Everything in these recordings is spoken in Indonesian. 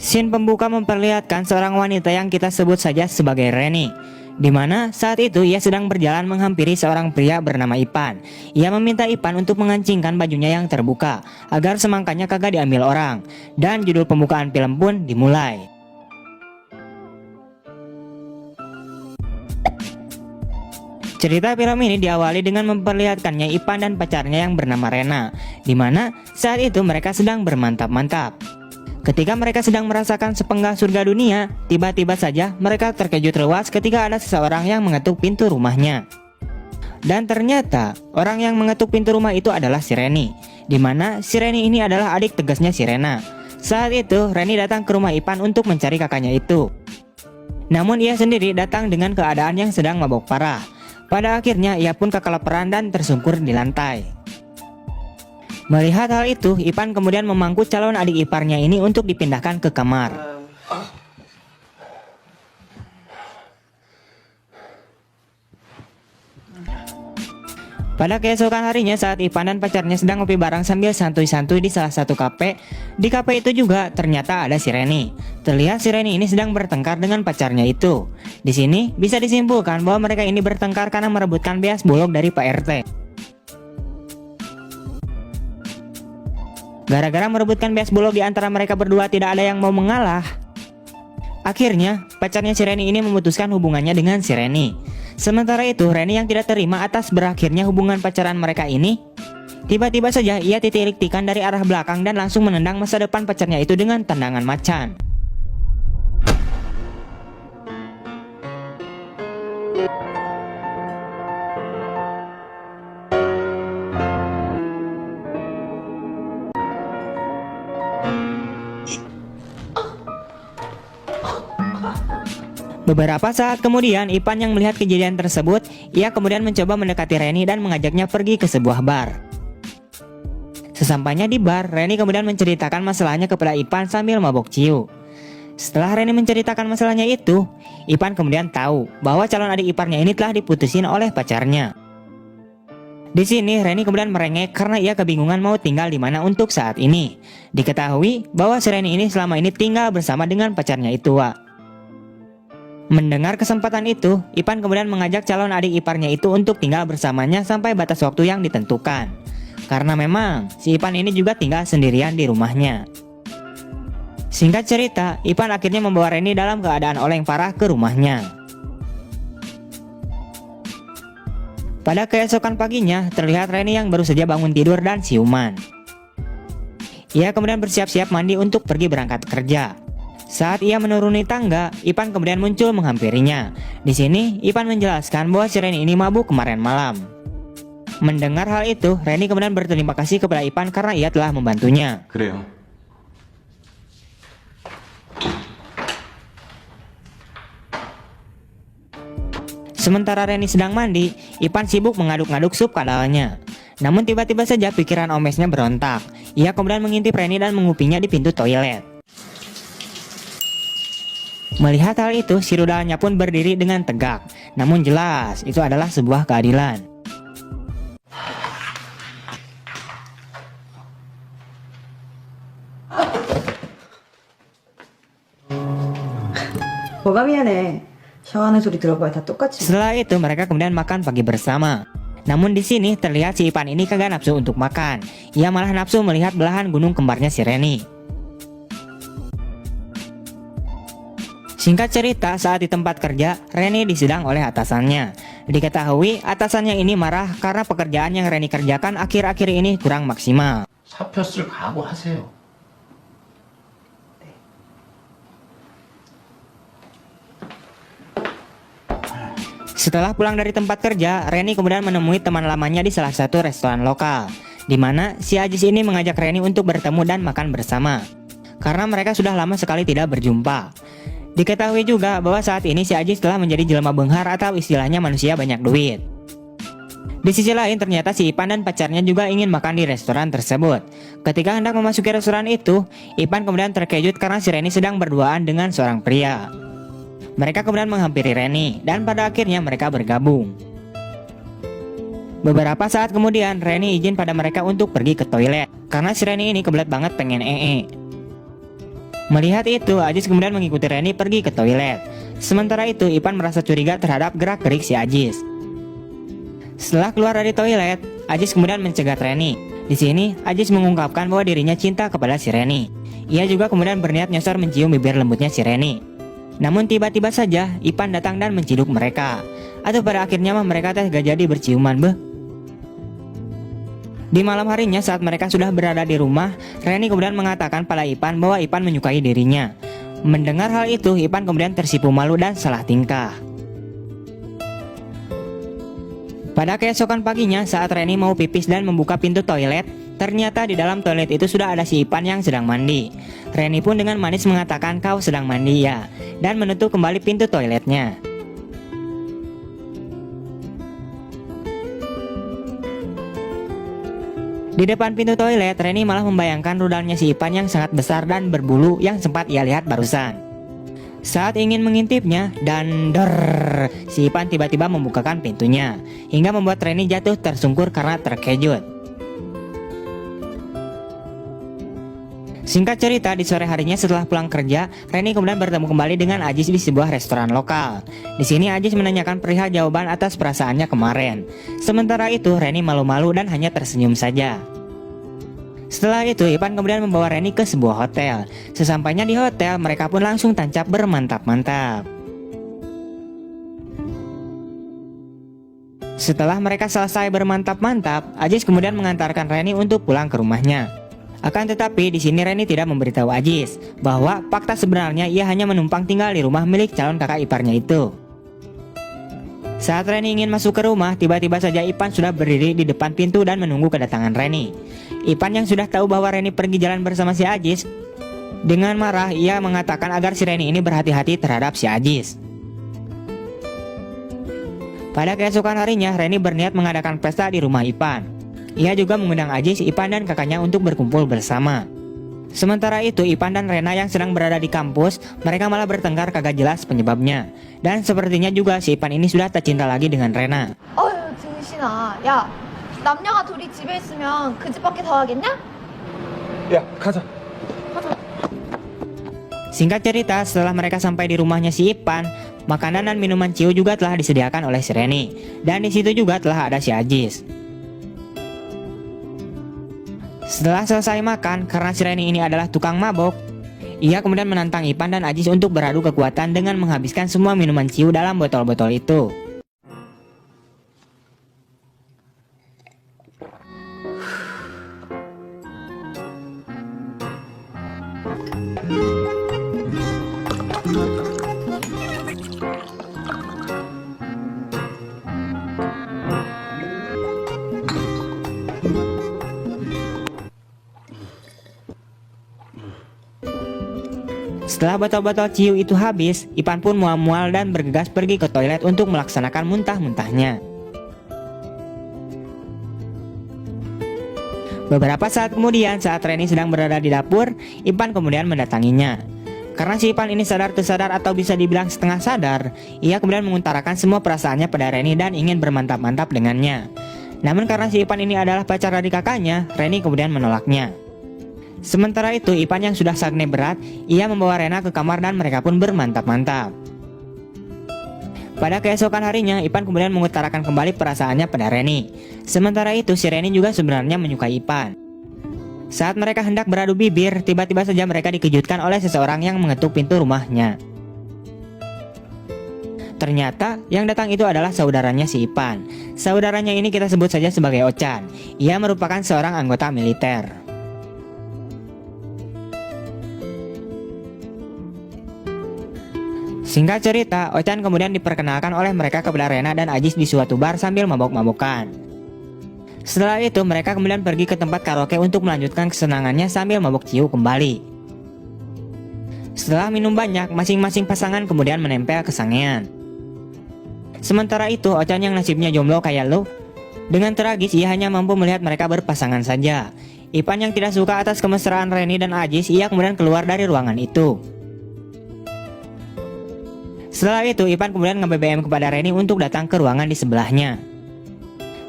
Scene pembuka memperlihatkan seorang wanita yang kita sebut saja sebagai Reni, di mana saat itu ia sedang berjalan menghampiri seorang pria bernama Ipan. Ia meminta Ipan untuk mengancingkan bajunya yang terbuka agar semangkanya kagak diambil orang, dan judul pembukaan film pun dimulai. Cerita film ini diawali dengan memperlihatkannya Ipan dan pacarnya yang bernama Rena, di mana saat itu mereka sedang bermantap-mantap. Ketika mereka sedang merasakan sepenggal surga dunia, tiba-tiba saja mereka terkejut lewas ketika ada seseorang yang mengetuk pintu rumahnya. Dan ternyata orang yang mengetuk pintu rumah itu adalah si Reni, di mana si Reni ini adalah adik tegasnya si Rena. Saat itu Reni datang ke rumah Ipan untuk mencari kakaknya itu. Namun ia sendiri datang dengan keadaan yang sedang mabok parah. Pada akhirnya ia pun kekelaparan dan tersungkur di lantai. Melihat hal itu, Ipan kemudian memangku calon adik iparnya ini untuk dipindahkan ke kamar. Pada keesokan harinya saat Ipan dan pacarnya sedang ngopi bareng sambil santuy-santuy di salah satu kafe, di kafe itu juga ternyata ada si Reni. Terlihat si Reni ini sedang bertengkar dengan pacarnya itu. Di sini bisa disimpulkan bahwa mereka ini bertengkar karena merebutkan beas bulog dari Pak RT. Gara-gara merebutkan beas bulog di antara mereka berdua tidak ada yang mau mengalah. Akhirnya, pacarnya si Reni ini memutuskan hubungannya dengan si Reni. Sementara itu, Reni yang tidak terima atas berakhirnya hubungan pacaran mereka ini, tiba-tiba saja ia titik-tikan dari arah belakang dan langsung menendang masa depan pacarnya itu dengan tendangan macan. Beberapa saat kemudian, Ipan yang melihat kejadian tersebut, ia kemudian mencoba mendekati Reni dan mengajaknya pergi ke sebuah bar. Sesampainya di bar, Reni kemudian menceritakan masalahnya kepada Ipan sambil mabok ciu. Setelah Reni menceritakan masalahnya itu, Ipan kemudian tahu bahwa calon adik iparnya ini telah diputusin oleh pacarnya. Di sini Reni kemudian merengek karena ia kebingungan mau tinggal di mana untuk saat ini. Diketahui bahwa si Reni ini selama ini tinggal bersama dengan pacarnya itu, Wak. Mendengar kesempatan itu, Ipan kemudian mengajak calon adik iparnya itu untuk tinggal bersamanya sampai batas waktu yang ditentukan. Karena memang si Ipan ini juga tinggal sendirian di rumahnya. Singkat cerita, Ipan akhirnya membawa Reni dalam keadaan oleng parah ke rumahnya. Pada keesokan paginya, terlihat Reni yang baru saja bangun tidur dan siuman. Ia kemudian bersiap-siap mandi untuk pergi berangkat kerja. Saat ia menuruni tangga, Ipan kemudian muncul menghampirinya. Di sini, Ipan menjelaskan bahwa si Reni ini mabuk kemarin malam. Mendengar hal itu, Reni kemudian berterima kasih kepada Ipan karena ia telah membantunya. 그래요. Sementara Reni sedang mandi, Ipan sibuk mengaduk-ngaduk sup kadalnya. Namun tiba-tiba saja pikiran omesnya berontak. Ia kemudian mengintip Reni dan mengupinya di pintu toilet. Melihat hal itu, si rudalnya pun berdiri dengan tegak. Namun jelas, itu adalah sebuah keadilan. 뭐가 미안해. 샤워하는 소리 들어봐야 다 똑같이. Setelah itu, mereka kemudian makan pagi bersama. Namun di sini terlihat si Ipan ini kagak nafsu untuk makan. Ia malah nafsu melihat belahan gunung kembarnya si Reni. Singkat cerita, saat di tempat kerja, Reni disidang oleh atasannya. Diketahui atasannya ini marah karena pekerjaan yang Reni kerjakan akhir-akhir ini kurang maksimal. 사표 쓸 각오하세요. Setelah pulang dari tempat kerja, Reni kemudian menemui teman lamanya di salah satu restoran lokal, di mana si Ajis ini mengajak Reni untuk bertemu dan makan bersama, karena mereka sudah lama sekali tidak berjumpa. Diketahui juga bahwa saat ini si Ajis telah menjadi jelema benghar atau istilahnya manusia banyak duit. Di sisi lain ternyata si Ipan dan pacarnya juga ingin makan di restoran tersebut. Ketika hendak memasuki restoran itu, Ipan kemudian terkejut karena si Reni sedang berduaan dengan seorang pria. Mereka kemudian menghampiri Reni dan pada akhirnya mereka bergabung. Beberapa saat kemudian Reni izin pada mereka untuk pergi ke toilet karena si Reni ini kebelet banget pengen ee. Melihat itu, Ajis kemudian mengikuti Reni pergi ke toilet. Sementara itu, Ipan merasa curiga terhadap gerak-gerik si Ajis. Setelah keluar dari toilet, Ajis kemudian mencegat Reni. Di sini, Ajis mengungkapkan bahwa dirinya cinta kepada si Reni. Ia juga kemudian berniat nyosor mencium bibir lembutnya si Reni. Namun tiba-tiba saja, Ipan datang dan menciduk mereka. Atau pada akhirnya mereka gak jadi berciuman, beh. Di malam harinya saat mereka sudah berada di rumah, Reni kemudian mengatakan pada Ipan bahwa Ipan menyukai dirinya. Mendengar hal itu, Ipan kemudian tersipu malu dan salah tingkah. Pada keesokan paginya saat Reni mau pipis dan membuka pintu toilet, ternyata di dalam toilet itu sudah ada si Ipan yang sedang mandi. Reni pun dengan manis mengatakan kau sedang mandi ya, dan menutup kembali pintu toiletnya. Di depan pintu toilet, Reni malah membayangkan rudalnya si Ipan yang sangat besar dan berbulu yang sempat ia lihat barusan. Saat ingin mengintipnya, dan si Ipan tiba-tiba membukakan pintunya, hingga membuat Reni jatuh tersungkur karena terkejut. Singkat cerita, di sore harinya setelah pulang kerja, Reni kemudian bertemu kembali dengan Ajis di sebuah restoran lokal. Di sini Ajis menanyakan perihal jawaban atas perasaannya kemarin. Sementara itu, Reni malu-malu dan hanya tersenyum saja. Setelah itu, Ipan kemudian membawa Reni ke sebuah hotel. Sesampainya di hotel, mereka pun langsung tancap bermantap-mantap. Setelah mereka selesai bermantap-mantap, Ajis kemudian mengantarkan Reni untuk pulang ke rumahnya. Akan tetapi di sini Reni tidak memberitahu Ajis bahwa fakta sebenarnya ia hanya menumpang tinggal di rumah milik calon kakak iparnya itu. Saat Reni ingin masuk ke rumah, tiba-tiba saja Ipan sudah berdiri di depan pintu dan menunggu kedatangan Reni. Ipan yang sudah tahu bahwa Reni pergi jalan bersama si Ajis, dengan marah ia mengatakan agar si Reni ini berhati-hati terhadap si Ajis. Pada keesokan harinya, Reni berniat mengadakan pesta di rumah Ipan. Ia juga mengundang Ajis, Ipan dan kakaknya untuk berkumpul bersama. Sementara itu, Ipan dan Rena yang sedang berada di kampus, mereka malah bertengkar kagak jelas penyebabnya. Dan sepertinya juga si Ipan ini sudah tak cinta lagi dengan Rena. 어휴 등신아 야 남녀가 둘이 집에 있으면 그 집 밖에 더 하겠냐? 야, 가자. Singkat cerita, setelah mereka sampai di rumahnya si Ipan, makanan dan minuman ciu juga telah disediakan oleh si Reni. Dan di situ juga telah ada si Ajis. Setelah selesai makan, karena si Reni ini adalah tukang mabok, ia kemudian menantang Ipan dan Ajis untuk beradu kekuatan dengan menghabiskan semua minuman ciu dalam botol-botol itu. Setelah botol-botol ciu itu habis, Ipan pun mual-mual dan bergegas pergi ke toilet untuk melaksanakan muntah-muntahnya. Beberapa saat kemudian, saat Reni sedang berada di dapur, Ipan kemudian mendatanginya. Karena si Ipan ini sadar tersadar atau bisa dibilang setengah sadar, ia kemudian mengutarakan semua perasaannya pada Reni dan ingin bermantap-mantap dengannya. Namun karena si Ipan ini adalah pacar dari kakaknya, Reni kemudian menolaknya. Sementara itu, Ipan yang sudah sakne berat, ia membawa Rena ke kamar dan mereka pun bermantap-mantap. Pada keesokan harinya, Ipan kemudian mengutarakan kembali perasaannya pada Reni. Sementara itu, si Reni juga sebenarnya menyukai Ipan. Saat mereka hendak beradu bibir, tiba-tiba saja mereka dikejutkan oleh seseorang yang mengetuk pintu rumahnya. Ternyata yang datang itu adalah saudaranya si Ipan. Saudaranya ini kita sebut saja sebagai Ochan. Ia merupakan seorang anggota militer. Singkat cerita, Ochan kemudian diperkenalkan oleh mereka kepada Rena dan Ajis di suatu bar sambil mabok-mabokan. Setelah itu, mereka kemudian pergi ke tempat karaoke untuk melanjutkan kesenangannya sambil mabok ciu kembali. Setelah minum banyak, masing-masing pasangan kemudian menempel ke sangean. Sementara itu, Ochan yang nasibnya jomblo kayak lo, dengan tragis ia hanya mampu melihat mereka berpasangan saja. Ipan yang tidak suka atas kemesraan Reni dan Ajis, ia kemudian keluar dari ruangan itu. Setelah itu, Ipan kemudian nge-BBM kepada Reni untuk datang ke ruangan di sebelahnya.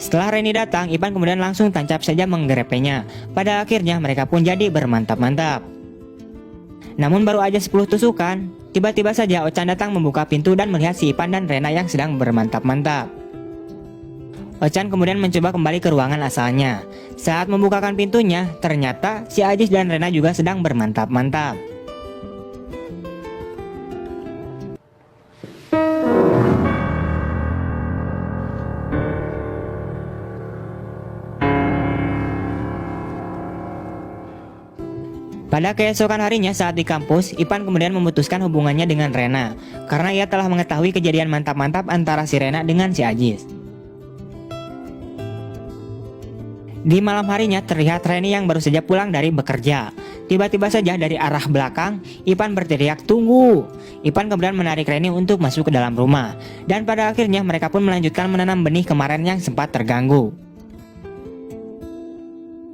Setelah Reni datang, Ipan kemudian langsung tancap saja menggrepenya. Pada akhirnya mereka pun jadi bermantap-mantap. Namun baru aja 10 tusukan, tiba-tiba saja Ochan datang membuka pintu dan melihat si Ipan dan Rena yang sedang bermantap-mantap. Ochan kemudian mencoba kembali ke ruangan asalnya. Saat membukakan pintunya, ternyata si Ajis dan Rena juga sedang bermantap-mantap. Pada keesokan harinya saat di kampus, Ipan kemudian memutuskan hubungannya dengan Rena karena ia telah mengetahui kejadian mantap-mantap antara si Rena dengan si Ajis. Di malam harinya terlihat Reni yang baru saja pulang dari bekerja. Tiba-tiba saja dari arah belakang, Ipan berteriak, "Tunggu!" Ipan kemudian menarik Reni untuk masuk ke dalam rumah. Dan pada akhirnya mereka pun melanjutkan menanam benih kemarin yang sempat terganggu.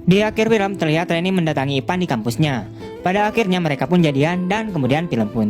Di akhir film terlihat Reni mendatangi Ipan di kampusnya. Pada akhirnya mereka pun jadian dan kemudian film pun